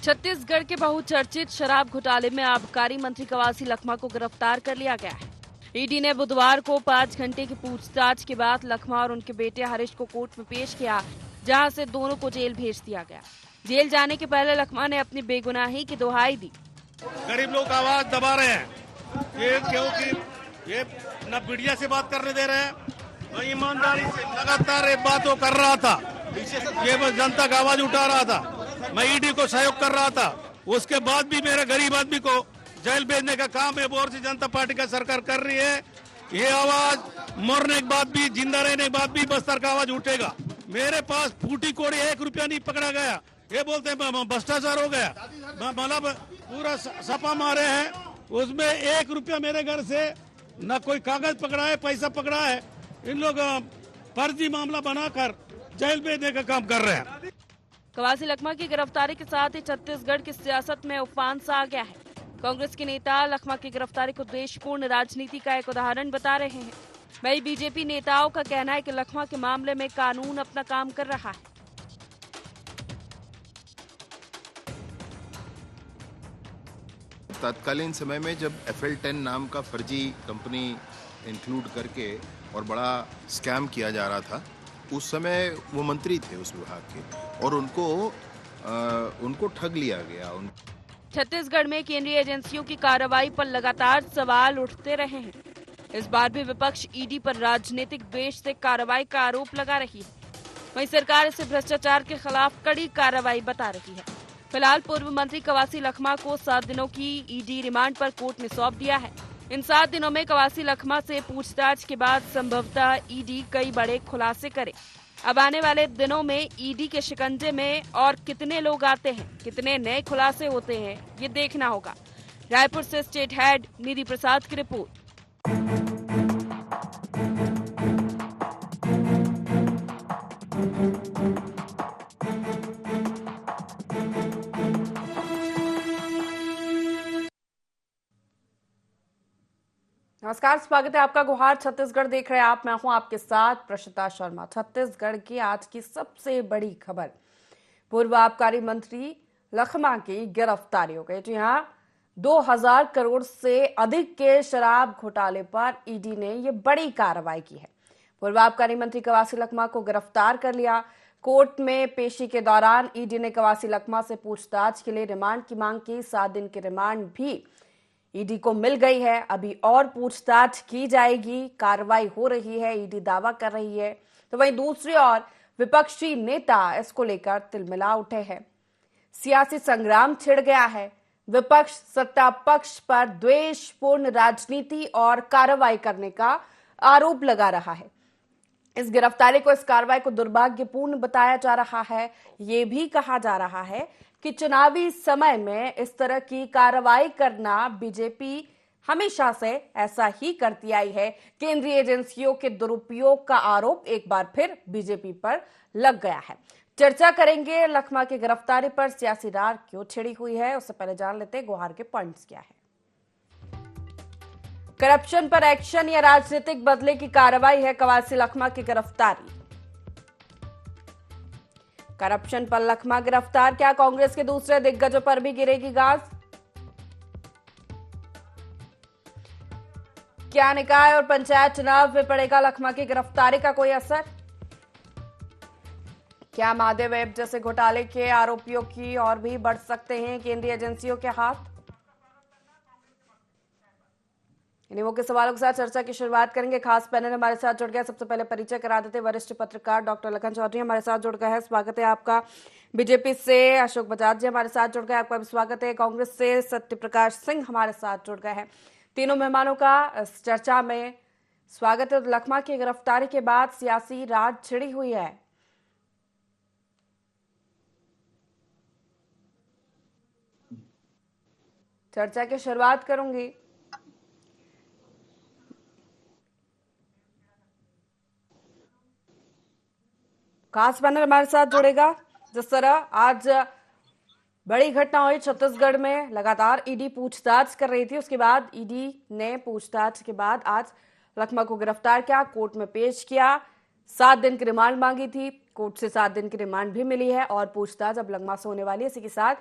छत्तीसगढ़ के बहुचर्चित शराब घोटाले में आबकारी मंत्री कवासी लखमा को गिरफ्तार कर लिया गया है। ईडी ने बुधवार को 5 घंटे की पूछताछ के बाद लखमा और उनके बेटे हरीश को कोर्ट में पेश किया, जहां से दोनों को जेल भेज दिया गया। जेल जाने के पहले लखमा ने अपनी बेगुनाही की दुहाई दी। गरीब लोग आवाज दबा रहे हैं, ये क्योंकि ये न मीडिया से बात करने दे रहे हैं, मैं ईमानदारी से लगातार एक बात वो कर रहा था, ये बस जनता का आवाज उठा रहा था, मैं ईडी को सहयोग कर रहा था। उसके बाद भी मेरे गरीब आदमी को जेल भेजने का काम है भारतीय जनता पार्टी का सरकार कर रही है। ये आवाज मरने के बाद भी, जिंदा रहने के बाद भी बस्तर का आवाज उठेगा। मेरे पास फूटी कोड़ी 1 रुपया नहीं पकड़ा गया, ये बोलते हैं भ्रष्टाचार हो गया, मतलब पूरा सपा मारे हैं, उसमें 1 रुपया मेरे घर से न कोई कागज पकड़ा है, पैसा पकड़ा है। इन लोग फर्जी मामला बनाकर जेल भेजने का काम कर रहे हैं। कवासी लखमा की गिरफ्तारी के साथ ही छत्तीसगढ़ की सियासत में उफान सा आ गया है। कांग्रेस के नेता लखमा की गिरफ्तारी को द्वेषपूर्ण राजनीति का एक उदाहरण बता रहे हैं। वहीं बीजेपी नेताओं का कहना है कि लखमा के मामले में कानून अपना काम कर रहा है। तत्कालीन समय में जब FL10 नाम का फर्जी कंपनी इंक्लूड करके और बड़ा स्कैम किया जा रहा था, उस समय वो मंत्री थे उस विभाग के और उनको ठग लिया गया। छत्तीसगढ़ में केंद्रीय एजेंसियों की कार्रवाई पर लगातार सवाल उठते रहे हैं। इस बार भी विपक्ष ईडी पर राजनीतिक द्वेष से कार्रवाई का आरोप लगा रही है। वहीं सरकार इसे भ्रष्टाचार के खिलाफ कड़ी कार्रवाई बता रही है। फिलहाल पूर्व मंत्री कवासी लखमा को 7 दिनों की ईडी रिमांड पर कोर्ट ने सौंप दिया है। इन 7 दिनों में कवासी लखमा से पूछताछ के बाद संभवतः ईडी कई बड़े खुलासे करे। अब आने वाले दिनों में ईडी के शिकंजे में और कितने लोग आते हैं, कितने नए खुलासे होते हैं, ये देखना होगा। रायपुर से स्टेट हेड निधि प्रसाद की रिपोर्ट। नमस्कार, स्वागत है आपका गुहार छत्तीसगढ़ देख रहे हैं आप। मैं हूं आपके साथ प्रशिता शर्मा। छत्तीसगढ़ की आज की सबसे बड़ी खबर, पूर्व आबकारी मंत्री लखमा की गिरफ्तारी हो गई। जी हां, 2000 करोड़ से अधिक के शराब घोटाले पर ईडी ने ये बड़ी कार्रवाई की है। पूर्व आबकारी मंत्री कवासी लखमा को गिरफ्तार कर लिया। कोर्ट में पेशी के दौरान ईडी ने कवासी लखमा से पूछताछ के लिए रिमांड की मांग की। 7 दिन की रिमांड भी ईडी को मिल गई है। अभी और पूछताछ की जाएगी, कार्रवाई हो रही है, ईडी दावा कर रही है। तो वहीं दूसरी ओर विपक्षी नेता इसको लेकर तिलमिला उठे हैं। सियासी संग्राम छिड़ गया है। विपक्ष सत्ता पक्ष पर द्वेषपूर्ण राजनीति और कार्रवाई करने का आरोप लगा रहा है। इस गिरफ्तारी को, इस कार्रवाई को दुर्भाग्यपूर्ण बताया जा रहा है। ये भी कहा जा रहा है कि चुनावी समय में इस तरह की कार्रवाई करना बीजेपी हमेशा से ऐसा ही करती आई है। केंद्रीय एजेंसियों के दुरुपयोग का आरोप एक बार फिर बीजेपी पर लग गया है। चर्चा करेंगे लखमा की गिरफ्तारी पर सियासी रार क्यों छिड़ी हुई है। उससे पहले जान लेते हैं गुहार के पॉइंट्स क्या है। करप्शन पर एक्शन या राजनीतिक बदले की कार्रवाई है कवासी लखमा की गिरफ्तारी। करप्शन पर लखमा गिरफ्तार, क्या कांग्रेस के दूसरे दिग्गजों पर भी गिरेगी गाज? क्या निकाय और पंचायत चुनाव में पड़ेगा लखमा की गिरफ्तारी का कोई असर? क्या महादेव ऐप जैसे घोटाले के आरोपियों की और भी बढ़ सकते हैं केंद्रीय एजेंसियों के हाथ? इन्हीं मुख्य सवालों के साथ चर्चा की शुरुआत करेंगे। खास पैनल हमारे साथ जुड़ गया। सबसे पहले परिचय करा देते, वरिष्ठ पत्रकार डॉक्टर लखन चौधरी हमारे साथ जुड़ गए हैं, स्वागत है आपका। बीजेपी से अशोक बजाज जी हमारे साथ जुड़ गए, आपका भी स्वागत है। कांग्रेस से सत्य प्रकाश सिंह हमारे साथ जुड़ गए हैं। तीनों मेहमानों का इस चर्चा में स्वागत है। लखमा की गिरफ्तारी के बाद सियासी रार छिड़ी हुई है। चर्चा की शुरुआत करूंगी। खास पैनल हमारे साथ जुड़ेगा। जिस तरह आज बड़ी घटना हुई छत्तीसगढ़ में, लगातार ईडी पूछताछ कर रही थी, उसके बाद ईडी ने पूछताछ के बाद आज लखमा को गिरफ्तार किया, कोर्ट में पेश किया। 7 दिन की रिमांड मांगी थी, कोर्ट से 7 दिन की रिमांड भी मिली है और पूछताछ अब लखमा से होने वाली है। इसी के साथ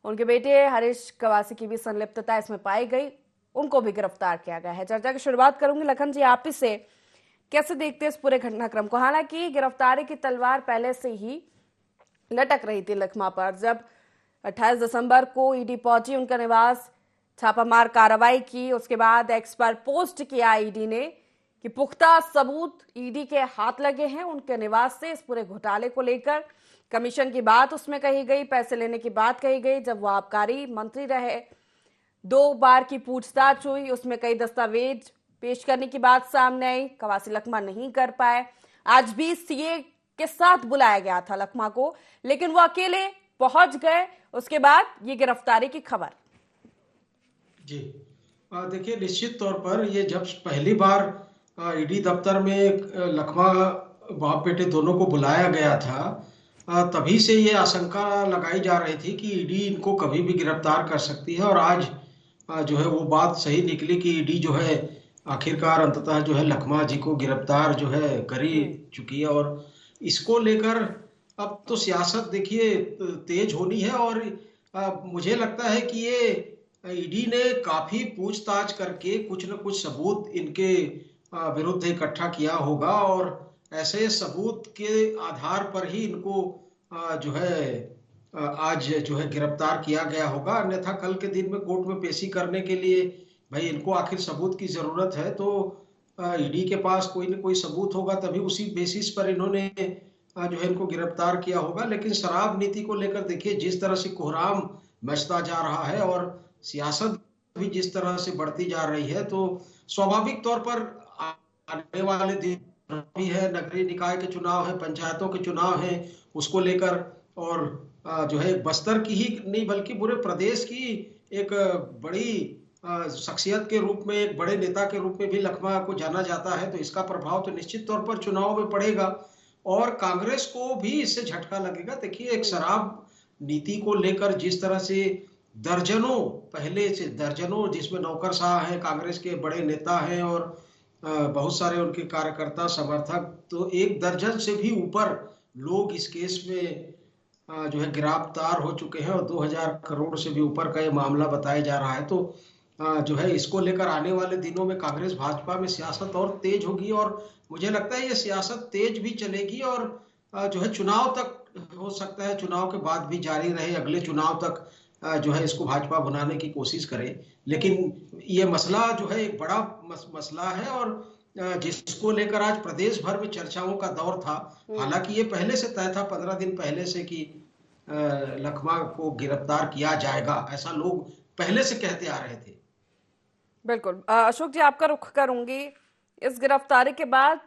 उनके बेटे हरीश कवासी की भी संलिप्तता इसमें पाई गई, उनको भी गिरफ्तार किया गया है। चर्चा की शुरुआत करूंगी लखन जी आप ही से, कैसे देखते हैं इस पूरे घटनाक्रम को? हालांकि गिरफ्तारी की तलवार पहले से ही लटक रही थी लखमा पर। जब 28 दिसंबर को ईडी पहुंची उनका निवास, छापामार कार्रवाई की, उसके बाद एक्स पर पोस्ट किया ईडी ने कि पुख्ता सबूत ईडी के हाथ लगे हैं उनके निवास से। इस पूरे घोटाले को लेकर कमीशन की बात उसमें कही गई, पैसे लेने की बात कही गई। जब वो आबकारी मंत्री रहे, 2 बार की पूछताछ हुई, उसमें कई दस्तावेज पेश करने की बात सामने आई, कवासी लखमा नहीं कर पाए। आज भी सीए के साथ बुलाया गया था लखमा को, लेकिन वो अकेले पहुंच गए। उसके बाद ये गिरफ्तारी की खबर। जी देखिए, निश्चित तौर पर ये जब पहली बार ईडी दफ्तर में लखमा बाप बेटे दोनों को बुलाया गया था, तभी से ये आशंका लगाई जा रही थी कि ईडी इनको कभी भी गिरफ्तार कर सकती है। और आज जो है वो बात सही निकली कि ईडी जो है आखिरकार अंततः जो है लखमा जी को गिरफ्तार जो है कर ही चुकी है। और इसको लेकर अब तो सियासत देखिए तेज होनी है। और मुझे लगता है कि ये ईडी ने काफी पूछताछ करके कुछ न कुछ सबूत इनके विरुद्ध इकट्ठा किया होगा और ऐसे सबूत के आधार पर ही इनको जो है आज जो है गिरफ्तार किया गया होगा। अन्यथा कल के दिन में कोर्ट में पेशी करने के लिए भाई इनको आखिर सबूत की जरूरत है, तो ईडी के पास कोई न कोई सबूत होगा, तभी उसी बेसिस पर इन्होंने जो है इनको गिरफ्तार किया होगा। लेकिन शराब नीति को लेकर देखिए जिस तरह से कोहराम मचता जा रहा है और सियासत भी जिस तरह से बढ़ती जा रही है, तो स्वाभाविक तौर पर आने वाले दिन भी है, नगरीय निकाय के चुनाव है, पंचायतों के चुनाव है, उसको लेकर और जो है बस्तर की ही नहीं बल्कि पूरे प्रदेश की एक बड़ी शख्सियत के रूप में, एक बड़े नेता के रूप में भी लखमा को जाना जाता है। तो इसका प्रभाव तो निश्चित तौर पर चुनाव में पड़ेगा और कांग्रेस को भी इससे झटका लगेगा। देखिए, एक शराब नीति को लेकर जिस तरह से दर्जनों, पहले से दर्जनों, जिसमें नौकरशाह हैं, कांग्रेस के बड़े नेता हैं और बहुत सारे उनके कार्यकर्ता समर्थक, तो 1 दर्जन से भी ऊपर लोग इस केस में जो है गिरफ्तार हो चुके हैं और 2000 करोड़ से भी ऊपर का ये मामला बताया जा रहा है। तो जो है इसको लेकर आने वाले दिनों में कांग्रेस भाजपा में सियासत और तेज होगी और मुझे लगता है ये सियासत तेज भी चलेगी और जो है चुनाव तक हो सकता है, चुनाव के बाद भी जारी रहे, अगले चुनाव तक जो है इसको भाजपा बनाने की कोशिश करे। लेकिन ये मसला जो है एक बड़ा मसला है और जिसको लेकर आज प्रदेश भर में चर्चाओं का दौर था। हालांकि ये पहले से तय था 15 दिन पहले से कि लखमा को गिरफ्तार किया जाएगा, ऐसा लोग पहले से कहते आ रहे थे। बिल्कुल अशोक जी, आपका रुख करूंगी। इस गिरफ्तारी के बाद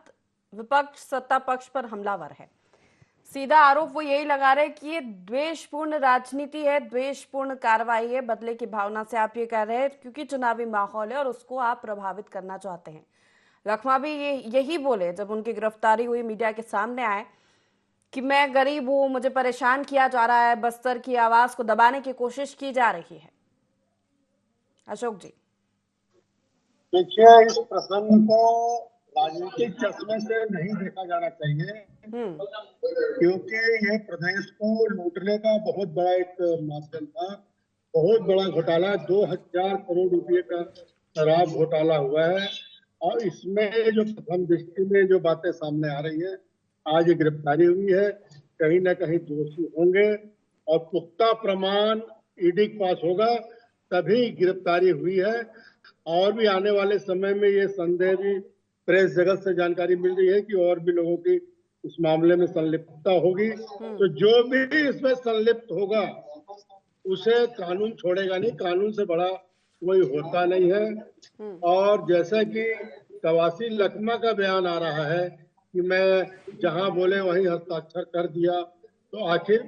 विपक्ष सत्ता पक्ष पर हमलावर है। सीधा आरोप वो यही लगा रहे कि ये द्वेषपूर्ण राजनीति है, द्वेषपूर्ण कार्रवाई है, बदले की भावना से आप ये कह रहे हैं क्योंकि चुनावी माहौल है और उसको आप प्रभावित करना चाहते हैं। लखमा भी यही बोले जब उनकी गिरफ्तारी हुई, मीडिया के सामने आए कि मैं गरीब हूं, मुझे परेशान किया जा रहा है, बस्तर की आवाज को दबाने की कोशिश की जा रही है। अशोक जी, देखिए, इस प्रसंग को राजनीतिक चश्मे से नहीं देखा जाना चाहिए क्योंकि ये प्रदेश को लूटने का बहुत बड़ा एक माध्यम था, बहुत बड़ा घोटाला, 2000 करोड़ रुपए का शराब घोटाला हुआ है। और इसमें जो प्रथम दृष्टि में जो बातें सामने आ रही है, आज ये गिरफ्तारी हुई है, कहीं ना कहीं दोषी होंगे और पुख्ता प्रमाण ईडी के पास होगा तभी गिरफ्तारी हुई है। और भी आने वाले समय में ये संदेह भी प्रेस जगत से जानकारी मिल रही है कि और भी लोगों की इस मामले में संलिप्तता होगी। तो जो भी इसमें संलिप्त होगा उसे कानून छोड़ेगा नहीं, कानून से बड़ा कोई होता नहीं है। और जैसा कि कवासी लखमा का बयान आ रहा है कि मैं जहां बोले वहीं हस्ताक्षर कर दिया, तो आखिर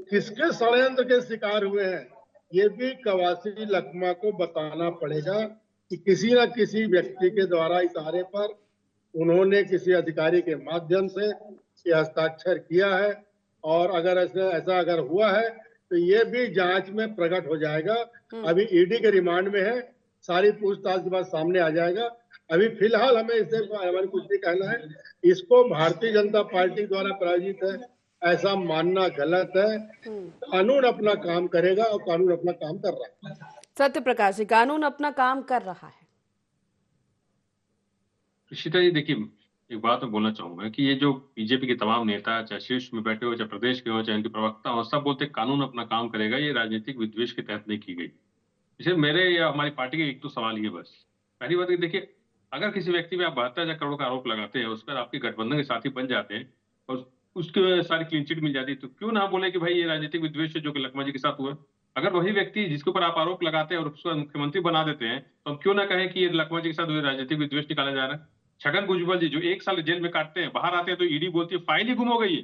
किसके षड्यंत्र के शिकार हुए हैं ये भी कवासी लखमा को बताना पड़ेगा कि किसी न किसी व्यक्ति के द्वारा इशारे पर उन्होंने किसी अधिकारी के माध्यम से ये हस्ताक्षर किया है। और अगर ऐसा अगर हुआ है तो ये भी जांच में प्रकट हो जाएगा। अभी ईडी के रिमांड में है, सारी पूछताछ के बाद सामने आ जाएगा। अभी फिलहाल हमें इससे हमारी कुछ नहीं कहना है। इसको भारतीय जनता पार्टी द्वारा प्रायोजित है, ऐसा मानना गलत है। कानून अपना काम करेगा और कानून अपना काम कर रहा है। सत्य प्रकाश जी, कानून अपना काम कर रहा है। ऋषिता जी देखिए, एक बात मैं बोलना चाहूंगा कि ये जो बीजेपी के तमाम नेता, चाहे शीर्ष में बैठे हो, चाहे प्रदेश के हो, चाहे इनके प्रवक्ता हो, सब बोलते कानून अपना काम करेगा। ये राजनीतिक विद्वेष के तहत नहीं की गई। इसे मेरे या हमारी पार्टी के एक तो सवाल ही है बस। पहली बात देखिए, अगर किसी व्यक्ति पे आप 72 करोड़ का आरोप लगाते हैं, उस पर आपके गठबंधन के साथी बन जाते हैं और उसके सारी क्लीन चिट मिल जाती है, तो क्यों ना बोले कि भाई ये राजनीतिक विद्वेष है जो कि लखमा जी के साथ हुआ। अगर वही व्यक्ति जिसके ऊपर आप आरोप लगाते हैं और उसको मुख्यमंत्री बना देते हैं, तो हम क्यों ना कहें कि ये लखमा जी के साथ राजनीतिक विद्वेष निकाला जा रहा है। छगन भुजबल जी जो 1 साल जेल में काटते हैं, बाहर आते हैं तो ईडी बोलती है फाइल ही गुम हो गई है,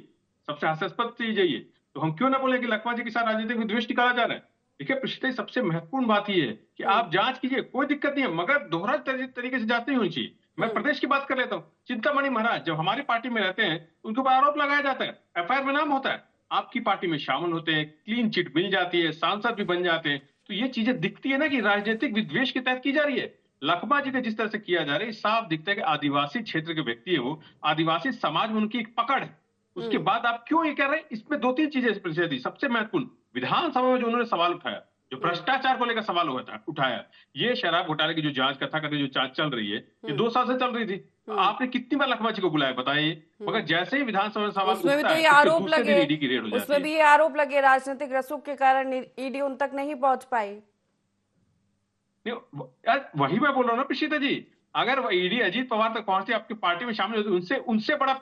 सबसे हास्यास्पद चीज है ये। तो हम क्यों ना बोले कि लखमा जी के साथ राजनीतिक विद्वेष निकाला जा रहा है। देखिए पिछले सबसे महत्वपूर्ण बात ये है कि आप जांच कीजिए, कोई दिक्कत नहीं है, मगर दोहरा तरीके से जांच नहीं होनी चाहिए। मैं प्रदेश की बात कर लेता हूँ। चिंतामणि महाराज जब हमारी पार्टी में रहते हैं, उनके ऊपर आरोप लगाया जाता है, एफआईआर में नाम होता है, आपकी पार्टी में शामिल होते हैं, क्लीन चिट मिल जाती है, सांसद भी बन जाते हैं। तो ये चीजें दिखती है ना कि राजनीतिक विद्वेष के तहत की जा रही है। लखमा जी का जिस तरह से किया जा रहा है, साफ दिखता है कि आदिवासी क्षेत्र के व्यक्ति है वो, आदिवासी समाज में उनकी एक पकड़ है। उसके बाद आप क्यों ये कह रहे हैं? इसमें 2-3 चीजें सबसे महत्वपूर्ण, विधानसभा में जो उन्होंने सवाल उठाया, जो भ्रष्टाचार को लेकर सवाल उठाया, ये शराब घोटाले की जो जांच कथा करके जो जांच चल रही है, ये 2 साल से चल रही थी। आपने कितनी बार लखमा जी को बुलाया बताइए? मगर जैसे ही विधानसभा में सवाल उसमें भी उठता तो है, ये आरोप लगे, ईडी की रेड हो जाती है। उसमें भी ये आरोप लगे राजनीतिक रसूख के कारण ईडी उन तक नहीं पहुंच पाई। वही मैं बोल रहा हूँ ना प्रीशिता जी, अगर ईडी अजीत पवार तक पहुंचती, आपकी पार्टी में शामिल होती, उनसे बड़ा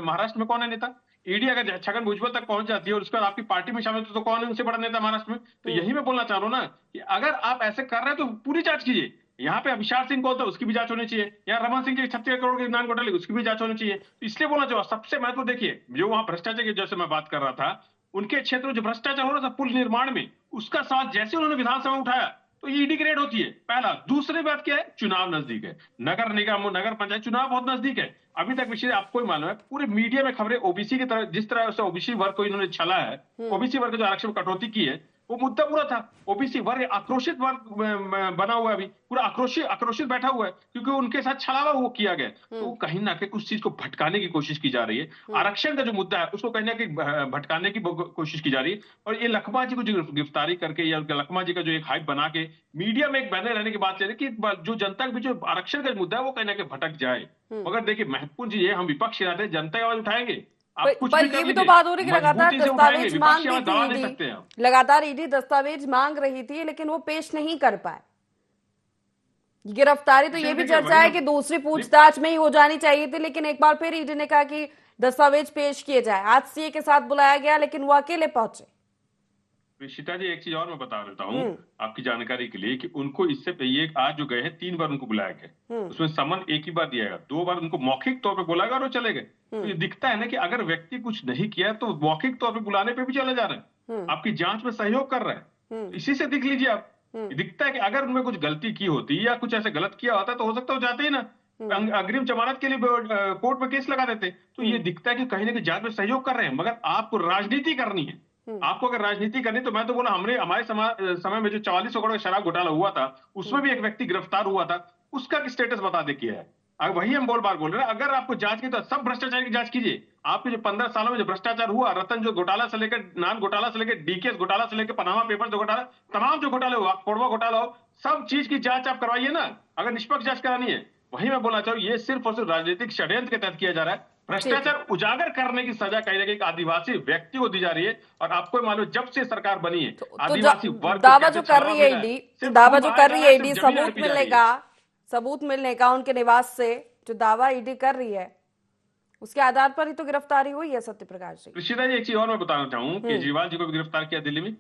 महाराष्ट्र में कौन है नेता? ईडी अगर छगन भुजबल तक पहुंच जाती है और उसके बाद आपकी पार्टी में शामिल होती, तो कौन है उनसे बड़ा नेता महाराष्ट्र में? तो यही मैं बोलना चाह रहा हूँ ना कि अगर आप ऐसे कर रहे हैं तो पूरी जांच कीजिए। यहाँ पे अभिषार सिंह कौन था, उसकी भी जांच होनी चाहिए। यहाँ रमन सिंह के 36 करोड़ के नान घोटाले, उसकी भी जांच होनी चाहिए। तो इसलिए बोलना चाहूँ, सबसे महत्व देखिए, जो वहां भ्रष्टाचार की जैसे मैं बात कर रहा था, उनके क्षेत्र में जो भ्रष्टाचार हो रहा था पुल निर्माण में, उसका सवाल जैसे उन्होंने विधानसभा में उठाया तो ईडी की रेड होती है। पहला। दूसरी बात क्या है? चुनाव नजदीक है, नगर निगम, नगर पंचायत चुनाव बहुत नजदीक है। अभी तक विषय आपको ही मालूम है, पूरे मीडिया में खबरें ओबीसी की तरह, जिस तरह से ओबीसी वर्ग को इन्होंने छला है, ओबीसी वर्ग जो आरक्षण में कटौती की है, वो मुद्दा पूरा था। ओबीसी वर्ग आक्रोशित वर्ग बना हुआ है, अभी पूरा आक्रोशित बैठा हुआ है, क्योंकि उनके साथ छलावा वो किया गया। तो कहीं ना कहीं उस चीज को भटकाने की कोशिश की जा रही है। आरक्षण का जो मुद्दा है उसको कहीं ना कहीं भटकाने की कोशिश की जा रही है। और ये लखमा जी को जो गिरफ्तारी करके या लखमा जी का जो एक हाइप बना के मीडिया में एक बने रहने की बात चल रही है कि जो जनता के बीच जो आरक्षण का मुद्दा है वो कहीं ना कहीं भटक जाए। मगर देखिए महत्वपूर्ण चीज है, हम विपक्ष रहते हैं, जनता की आवाज उठाएंगे। पर ये भी तो बात हो रही है, लगातार दस्तावेज मांग रही थी ईडी, लगातार ईडी दस्तावेज मांग रही थी, लेकिन वो पेश नहीं कर पाए। गिरफ्तारी तो ये भी चर्चा है कि दूसरी पूछताछ में ही हो जानी चाहिए थी, लेकिन एक बार फिर ईडी ने कहा कि दस्तावेज पेश किए जाए। आज सीए के साथ बुलाया गया, लेकिन वो अकेले पहुंचे। ऋषिता जी एक चीज और मैं बता देता हूँ आपकी जानकारी के लिए कि उनको इससे ये आज जो गए हैं 3 बार उनको बुलाया गया, उसमें समन एक ही बार दिया गया, 2 बार उनको मौखिक तौर पे बुलाया गया और वो चले गए। तो ये दिखता है ना कि अगर व्यक्ति कुछ नहीं किया तो मौखिक तौर पे बुलाने पे भी चले जा रहे हैं, आपकी जांच में सहयोग कर रहे हैं। इसी से दिख लीजिए आप, दिखता है कि अगर उनमें कुछ गलती की होती या कुछ ऐसे गलत किया होता तो हो सकता है जाते ही ना, अग्रिम जमानत के लिए कोर्ट में केस लगा देते। तो ये दिखता है कि कहीं ना कहीं जांच में सहयोग कर रहे हैं। मगर आपको राजनीति करनी है, आपको अगर राजनीति करनी, तो मैं तो बोला हमारे समय में जो 44 करोड़ का शराब घोटाला हुआ था, उसमें भी एक व्यक्ति गिरफ्तार हुआ था, उसका स्टेटस बता दे किया है। अब वही हम बार बोल रहे हैं, अगर आपको जांच की तो सब भ्रष्टाचार की जांच कीजिए। आपके जो 15 सालों में जो भ्रष्टाचार हुआ, रतन जो घोटाला से लेकर, नान घोटाला से लेकर, डीकेएस घोटाला से लेकर, पनामा पेपर जो घोटाला, तमाम जो घोटाले हुआ, कोडवा घोटाला हो, सब चीज की जांच आप करवाइए ना, अगर निष्पक्ष जांच करानी है। वही मैं बोलना चाहूँ, ये सिर्फ और सिर्फ राजनीतिक षड्यंत्र के तहत किया जा रहा है। भ्रष्टाचार उजागर करने की सजा कहीं ना कहीं आदिवासी व्यक्ति को दी जा रही है। और आपको मालूम, जब से सरकार बनी है, आदिवासी वर्ग दावा जो कर रही है ईडी, दावा जो कर रही है ईडी, सबूत मिलने का उनके निवास से जो दावा ईडी कर रही है, उसके आधार पर ही तो गिरफ्तारी हुई है। सत्य प्रकाश जी, ऋषिता जी एक चीज और मैं बताना चाहूँ, केजरीवाल जी को भी गिरफ्तार किया दिल्ली में,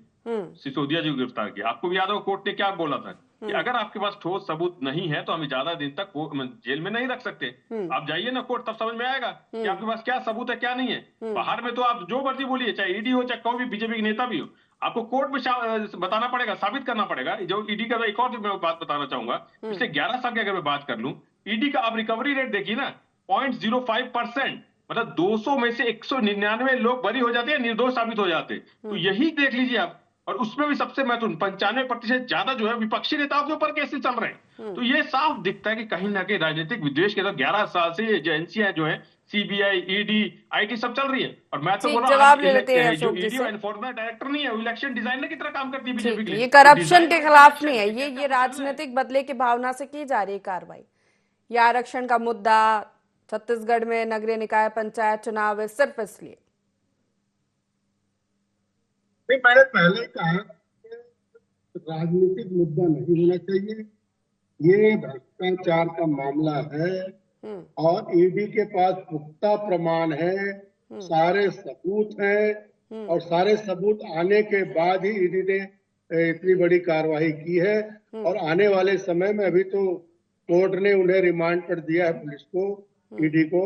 सिसोदिया जी को गिरफ्तार किया। आपको भी याद होगा कोर्ट ने क्या बोला था कि अगर आपके पास ठोस सबूत नहीं है तो हम ज्यादा दिन तक जेल में नहीं रख सकते। आप जाइए ना कोर्ट, तब समझ में आएगा कि आपके पास क्या सबूत है क्या नहीं है। बाहर में तो आप जो मर्जी बोलिए, चाहे ईडी हो चाहे कोई भी बीजेपी के नेता भी हो, आपको कोर्ट में बताना पड़ेगा, साबित करना पड़ेगा। जो ईडी का एक और मैं बात बताना चाहूंगा, पिछले 11 साल की अगर मैं बात कर लूं, ईडी का आप रिकवरी रेट देखिए ना, 0.05%, मतलब 200 में से 199 लोग बरी हो जाते हैं, निर्दोष साबित हो जाते हैं। तो यही देख लीजिए आप, और उसमें भी सबसे महत्वपूर्ण 95% ज्यादा जो है विपक्षी नेताओं के ऊपर केसेस चल रहे हैं। तो ये साफ दिखता है कि कहीं ना कहीं राजनीतिक विद्वेष के तो 11 साल से ये एजेंसियां जो है सीबीआई, ईडी, आईटी सब चल रही है। और मैं तो बोल रहा जवाब हूँ ले लेते हैं आज जो अशोक जी ईडी से। और एनफोर्समेंट डायरेक्टर नहीं है, वो इलेक्शन डिजाइनर की तरह काम करती है बीजेपी के ठीक, लिए। ये करप्शन के खिलाफ डिजाइन नहीं है, ये राजनीतिक बदले की भावना से की जा रही कार्रवाई। ये आरक्षण का मुद्दा, छत्तीसगढ़ में नगरीय निकाय पंचायत चुनाव है, सिर्फ इसलिए। नहीं, मैंने पहले कहा कि राजनीतिक मुद्दा नहीं होना चाहिए, ये भ्रष्टाचार का मामला है और ईडी के पास पुख्ता प्रमाण है, सारे सबूत हैं और सारे सबूत आने के बाद ही ईडी ने इतनी बड़ी कार्रवाई की है। और आने वाले समय में अभी तो कोर्ट ने उन्हें रिमांड पर दिया है, पुलिस को, ईडी को,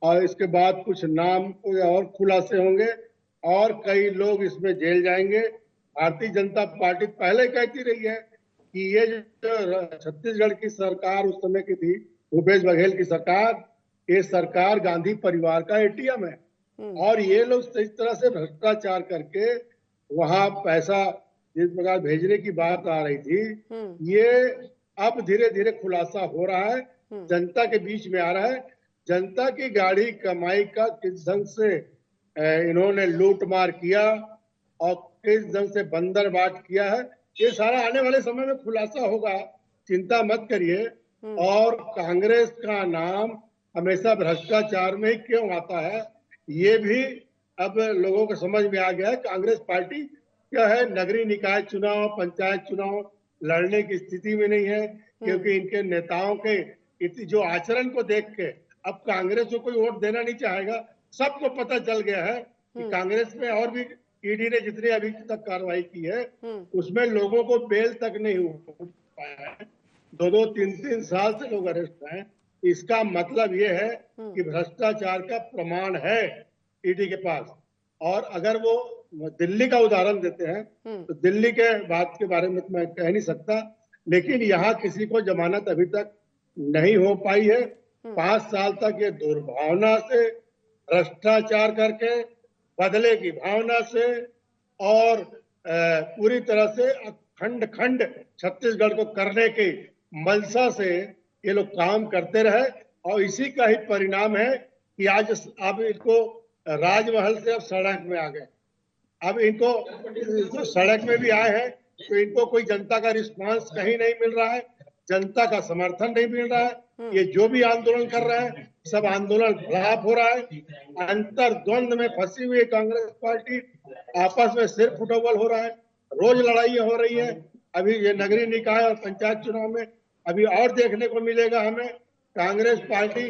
और इसके बाद कुछ नाम कोई और खुलासे होंगे और कई लोग इसमें जेल जाएंगे। भारतीय जनता पार्टी पहले कहती रही है कि ये जो छत्तीसगढ़ की सरकार उस समय की थी, भूपेश बघेल की सरकार, ये सरकार गांधी परिवार का एटीएम है और ये लोग इस तरह से भ्रष्टाचार करके वहां पैसा जिस प्रकार भेजने की बात आ रही थी, ये अब धीरे धीरे खुलासा हो रहा है, जनता के बीच में आ रहा है। जनता की गाढ़ी कमाई का किस ढंग से इन्होंने लूट मार किया और किस ढंग से बंदरबाट किया है, ये सारा आने वाले समय में खुलासा होगा, चिंता मत करिए। और कांग्रेस का नाम हमेशा भ्रष्टाचार में ही क्यों आता है, ये भी अब लोगों को समझ में आ गया है। कांग्रेस पार्टी क्या है, नगरीय निकाय चुनाव, पंचायत चुनाव लड़ने की स्थिति में नहीं है, क्योंकि इनके नेताओं के जो आचरण को देख के अब कांग्रेस को कोई वोट देना नहीं चाहेगा। सबको पता चल गया है कि कांग्रेस में और भी ईडी ने जितनी अभी तक कार्रवाई की है उसमें लोगों को बेल तक नहीं हो पाया है, 2-2, 3-3 साल से लोग अरेस्ट हैं। इसका मतलब ये है कि भ्रष्टाचार का प्रमाण है ईडी के पास। और अगर वो दिल्ली का उदाहरण देते हैं तो दिल्ली के बात के बारे में मैं कह नहीं सकता, लेकिन यहाँ किसी को जमानत अभी तक नहीं हो पाई है। 5 साल तक ये दुर्भावना से, भ्रष्टाचार करके, बदले की भावना से और पूरी तरह से खंड खंड छत्तीसगढ़ को करने की मंशा से ये लोग काम करते रहे और इसी का ही परिणाम है कि आज अब इनको राजमहल से अब सड़क में आ गए। अब इनको सड़क में भी आए हैं तो इनको कोई जनता का रिस्पांस कहीं नहीं मिल रहा है, जनता का समर्थन नहीं मिल रहा है। ये जो भी आंदोलन कर रहे हैं सब आंदोलन खिलाफ हो रहा है। अंतर्द्वंद में फंसी हुई कांग्रेस पार्टी, आपस में सिर फुटबॉल हो रहा है, रोज लड़ाइयां हो रही है। अभी ये नगरीय निकाय और पंचायत चुनाव में अभी और देखने को मिलेगा हमें। कांग्रेस पार्टी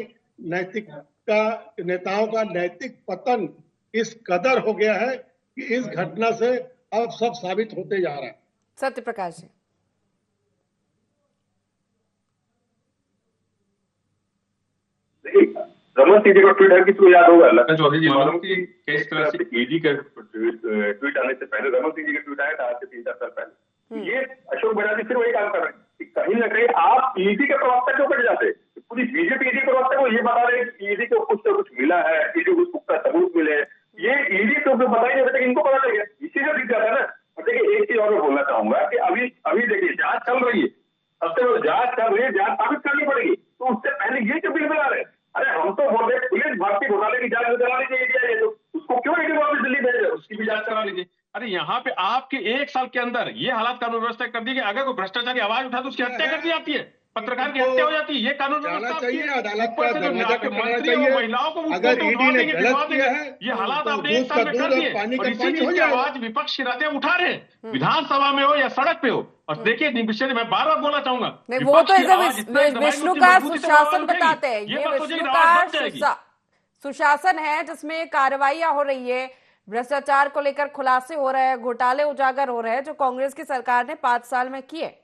नेताओं का नैतिक पतन इस कदर हो गया है कि इस घटना से अब सब साबित होते जा रहा है। सत्य प्रकाश जी, रमन सिंह जी का ट्वीट है, किसी को याद होगा, लखन चौधरी जी मालूम कि किस तरह से ईडी का ट्वीट आने से पहले रमन सिंह जी का ट्वीट आया था आज से 3-4 साल पहले। ये अशोक बयाजी फिर वही काम कर रहे हैं कि कहीं ना कहीं आप ईडी के प्रवक्ता क्यों कट जाते, पूरी बीजेपी ईडी प्रवक्ता को ये बता रहे हैं कि ईडी को कुछ ना कुछ मिला है, ईडी को पुख्ता सबूत मिले। ये ईडी को बता ही नहीं रहे, इनको पता चल गया, इसी से दिख जाता है ना। और देखिए एक चीज और मैं बोलना चाहूंगा कि अभी देखिए जांच चल रही है, सबसे पहले जांच चल रही है, जांच साबित करनी पड़ेगी। तो उससे पहले ये क्यों बिल बना रहे हैं? अरे हम तो बोल रहे पुलिस भर्ती घोटाले की जांच करा लीजिए, ईडी है तो उसको क्यों ईडी वापस दिल्ली भेज रहे, उसकी भी जांच करा लीजिए। अरे यहाँ पे आपके 1 साल के अंदर ये हालात कानून व्यवस्था कर दी कि अगर कोई भ्रष्टाचार की आवाज उठा तो उसकी हत्या कर दी जाती है, पत्रकार की हत्या हो जाती है। ये कानून व्यवस्था चाहिए, अदालत ऊपर से जो मंत्री और महिलाओं को अगर ईडी ने गलत किया है ये हालात तो आपने 1 साल में कर दिए। पानी और का इसी पानी चीज हो की जाएगा। आवाज विपक्ष की रातें उठा रहे हैं, विधानसभा में हो या सड़क पे हो। और देखिए विषय मैं बार बार बोलना चाहूंगा, नहीं वो तो ऐसे विष्णु का सुशासन बताते हैं, ये विष्णु का सुशासन है जिसमें कार्रवाइयां हो रही है, भ्रष्टाचार को लेकर खुलासे हो रहे हैं, घोटाले उजागर हो रहे हैं जो कांग्रेस की सरकार ने 5 साल में किए।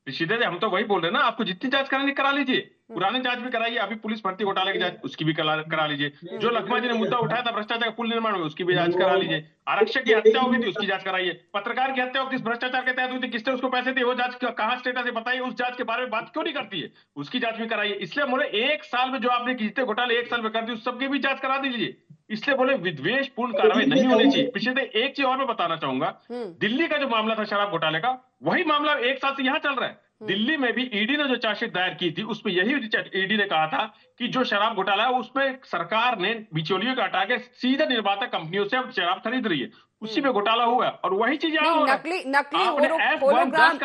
सीधे हम तो वही बोल रहे हैं ना, आपको जितनी जांच करानी करा लीजिए, पुरानी जांच भी कराइए, अभी पुलिस भर्ती घोटाले की जांच उसकी भी करा लीजिए, जो लखमा जी ने मुद्दा उठाया था भ्रष्टाचार का पुल निर्माण में उसकी भी जांच करा लीजिए, आरक्षक की हत्या हो गई थी उसकी जांच कराइए, पत्रकार की हत्या किस भ्रष्टाचार के तहत हुई थी, किसने उसको पैसे दिए, वो जांच कहाँ स्टेटस है बताइए, उस जांच के बारे में बात क्यों नहीं करती है, उसकी जांच भी कराइए। इसलिए बोले 1 साल में जो आपने जितने घोटाले 1 साल में कर दी उस सबकी भी जांच करा दीजिए। इसलिए बोले विद्वेषपूर्ण कार्रवाई नहीं होनी चाहिए। पिछले एक चीज और मैं बताना चाहूंगा, दिल्ली का जो मामला था शराब घोटाले का, वही मामला एक साल से यहां चल रहा है। दिल्ली में भी ईडी ने जो चार्जशीट दायर की थी, उसमें यही ईडी ने कहा था कि जो शराब घोटाला है उसमें सरकार ने बिचौलियों को हटा के सीधे निर्माता कंपनियों से अब शराब खरीद रही है, उसी में घोटाला हुआ है। और वही चीज यहाँ हो रहा है। नकली आपने होलोग्राम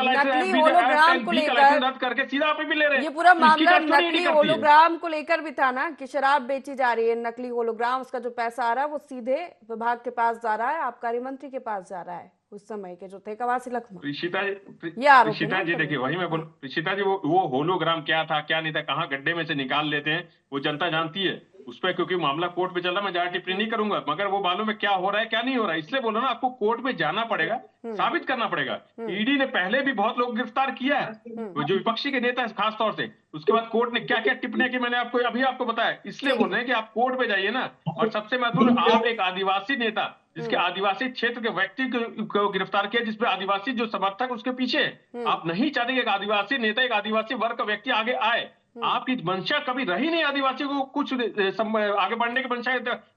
को लेकर रद्द करके सीधा आप भी ले रहे हैं। ये पूरा तो इसकी मामला जांच क्यों नहीं नकली करती है? होलोग्राम को लेकर भी था ना, कि शराब बेची जा रही है, नकली होलोग्राम, उसका जो पैसा आ रहा है वो सीधे विभाग के पास जा रहा है, आबकारी मंत्री के पास जा रहा है, उस समय के जो थे कवासी लखमा। ऋषिता जी देखिए, वही मैं बोल, ऋषिता जी वो होलोग्राम क्या था क्या नहीं था, कहाँ गड्ढे में से निकाल लेते हैं, वो जनता जानती है। उस पर क्योंकि मामला कोर्ट में चल रहा है, मैं ज्यादा टिप्पणी नहीं करूंगा, मगर वो मालूम है क्या हो रहा है क्या नहीं हो रहा है। इसलिए बोला ना, आपको कोर्ट में जाना पड़ेगा, साबित करना पड़ेगा। ईडी ने पहले भी बहुत लोग गिरफ्तार किया है, जो विपक्षी के नेता है खास तौर से। उसके बाद कोर्ट ने क्या क्या टिप्पणी की, मैंने आपको बताया। इसलिए बोल रहे हैं कि आप कोर्ट में जाइए ना। और सबसे महत्वपूर्ण, आप एक आदिवासी नेता, जिसके आदिवासी क्षेत्र के व्यक्ति को गिरफ्तार किया, जिसपे आदिवासी जो समर्थक उसके पीछे, आप नहीं चाहते कि एक आदिवासी नेता, एक आदिवासी वर्ग का व्यक्ति आगे आए। आपकी मंशा कभी रही नहीं आदिवासी को कुछ आगे बढ़ने की मंशा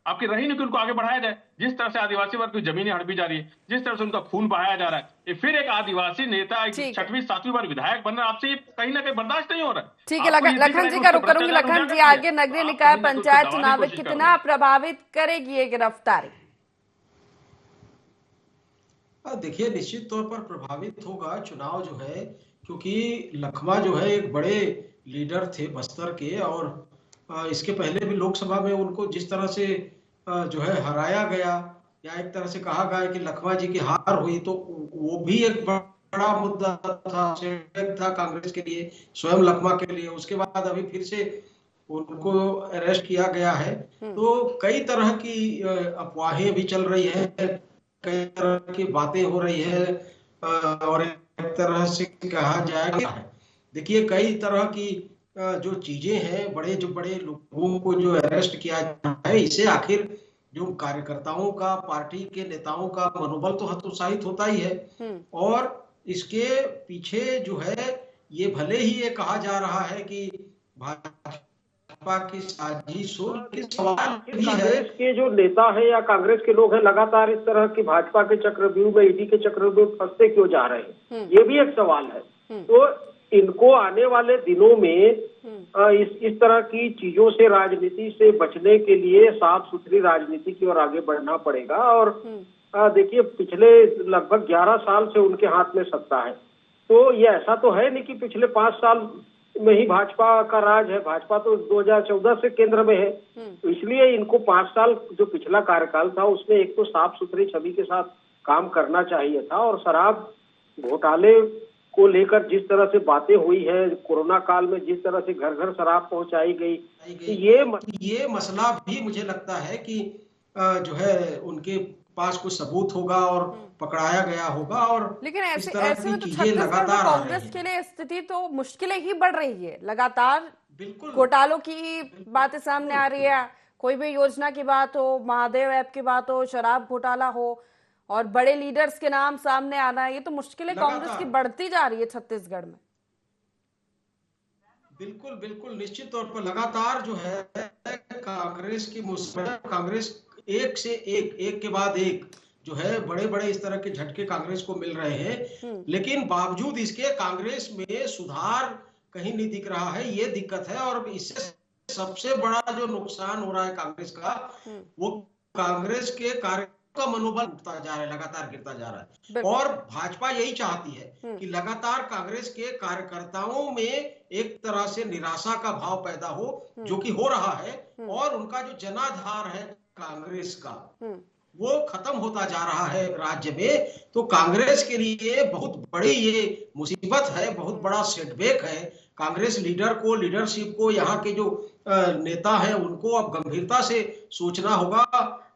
आपकी रही नहीं कि उनको आगे बढ़ाया जाए। जिस तरह से आदिवासी वर्ग की जमीनें हड़पी जा रही है, जिस तरह से उनका खून बहाया जा रहा है, ये फिर एक आदिवासी नेता 6वीं 7वीं बार विधायक बन रहा है, आपसे ये कहीं ना कहीं बर्दाश्त नहीं हो रहा है। ठीक है, लखन जी का रुख करूंगी। लखन जी, आगे नगरीय निकाय पंचायत चुनाव कितना प्रभावित करेगी ये गिरफ्तारी? देखिए, निश्चित तौर पर प्रभावित होगा चुनाव जो है, क्योंकि लखमा जो है एक बड़े लीडर थे बस्तर के, और इसके पहले भी लोकसभा में उनको जिस तरह से जो है हराया गया, या एक तरह से कहा गया कि लखमा जी की हार हुई, तो वो भी एक बड़ा मुद्दा था कांग्रेस के लिए, स्वयं लखमा के लिए। उसके बाद अभी फिर से उनको अरेस्ट किया गया है। तो कई तरह की अफवाहें भी चल रही है, कई तरह की बातें हो रही है, और एक तरह से कहा जाए, देखिए कई तरह की जो चीजें हैं, बड़े लोगों को जो अरेस्ट किया है, इससे आखिर जो कार्यकर्ताओं का, पार्टी के नेताओं का मनोबल तो हतोत्साहित होता ही है। और इसके पीछे जो है, ये भले ही ये कहा जा रहा है कि भाजपा की साजिश हो, सवाल भी है, कांग्रेस के जो नेता है या कांग्रेस के लोग हैं, लगातार इस तरह की भाजपा के चक्रव्यूह में, ईडी के चक्रव्यूह में फंसते क्यों जा रहे हैं, ये भी एक सवाल है। तो इनको आने वाले दिनों में इस तरह की चीजों से, राजनीति से बचने के लिए साफ सुथरी राजनीति की ओर आगे बढ़ना पड़ेगा। और देखिए, पिछले लगभग 11 साल से उनके हाथ में सत्ता है, तो ये ऐसा तो है नहीं कि पिछले 5 साल में ही भाजपा का राज है। भाजपा तो 2014 से केंद्र में है, तो इसलिए इनको 5 साल जो पिछला कार्यकाल था, उसमें एक तो साफ सुथरी छवि के साथ काम करना चाहिए था। और शराब घोटाले को लेकर जिस तरह से बातें हुई है, कोरोना काल में जिस तरह से घर घर शराब पहुंचाई गई, ये मसला भी मुझे लगता है कि जो है उनके पास कुछ सबूत होगा और पकड़ाया गया होगा। और लेकिन ऐसे में तो छत्तीसगढ़ में कांग्रेस के लिए स्थिति तो मुश्किलें ही बढ़ रही है। लगातार बिल्कुल घोटालों की बातें सामने आ रही है, कोई भी योजना की बात हो, महादेव ऐप की बात हो, शराब घोटाला हो, और बड़े लीडर्स के नाम सामने आना, ये तो मुश्किलें कांग्रेस की बढ़ती जा रही है छत्तीसगढ़ में। बिल्कुल निश्चित तौर पर लगातार जो है कांग्रेस की कांग्रेस एक से एक के बाद एक जो है बड़े इस तरह के झटके कांग्रेस को मिल रहे हैं। लेकिन बावजूद इसके कांग्रेस में सुधार कहीं नहीं दिख रहा है, ये दिक्कत है। और इससे सबसे बड़ा जो नुकसान हो रहा है कांग्रेस का, वो कांग्रेस के कार्य का मनोबल उठता जा रहा है, लगातार गिरता जा रहा है। और भाजपा यही चाहती है कि लगातार कांग्रेस के कार्यकर्ताओं में एक तरह से निराशा का भाव पैदा हो, जो कि हो रहा है। और उनका जो जनाधार है कांग्रेस का, वो खत्म होता जा रहा है राज्य में। तो कांग्रेस के लिए बहुत बड़ी ये मुसीबत है, बहुत बड़ा सेटबैक है। कांग्रेस लीडरशिप को, यहाँ के जो नेता हैं, उनको अब गंभीरता से सोचना होगा,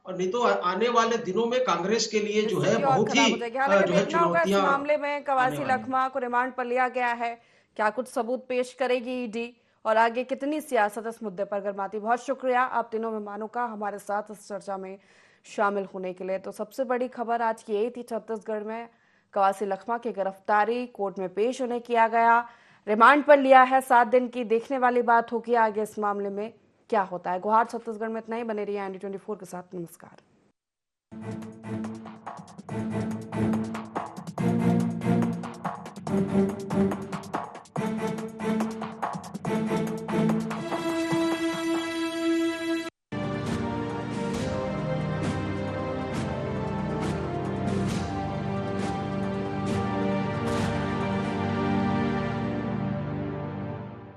और नहीं तो आने वाले दिनों में कांग्रेस के लिए जो है बहुत ही जो है चुनौतियां। मामले में कवासी लखमा को रिमांड पर लिया गया है, क्या कुछ सबूत पेश करेगी ईडी, और आगे कितनी सियासत इस मुद्दे पर गरमाती। बहुत शुक्रिया आप तीनों मेहमानों का हमारे साथ इस चर्चा में शामिल होने के लिए। तो सबसे बड़ी खबर आज की यही थी, छत्तीसगढ़ में कवासी लखमा की गिरफ्तारी, कोर्ट में पेश उन्हें किया गया, रिमांड पर लिया है 7 दिन की। देखने वाली बात होगी आगे इस मामले में क्या होता है। गुहार छत्तीसगढ़ में इतना ही। बने रहिए ND24 के साथ। नमस्कार।